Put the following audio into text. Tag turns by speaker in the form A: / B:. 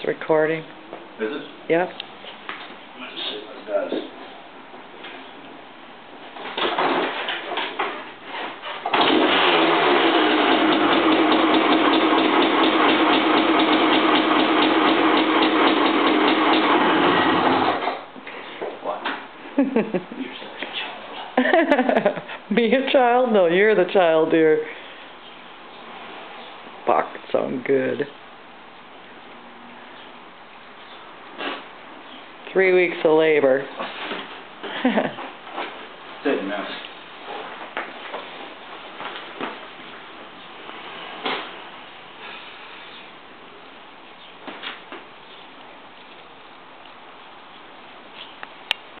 A: recording.
B: Is it?
A: Yep.
B: Let's see what it does. What? You're such a child.
A: Me a child? No, you're the child, dear. Fuck, it sounds good. 3 weeks of labor.
B: Didn't miss.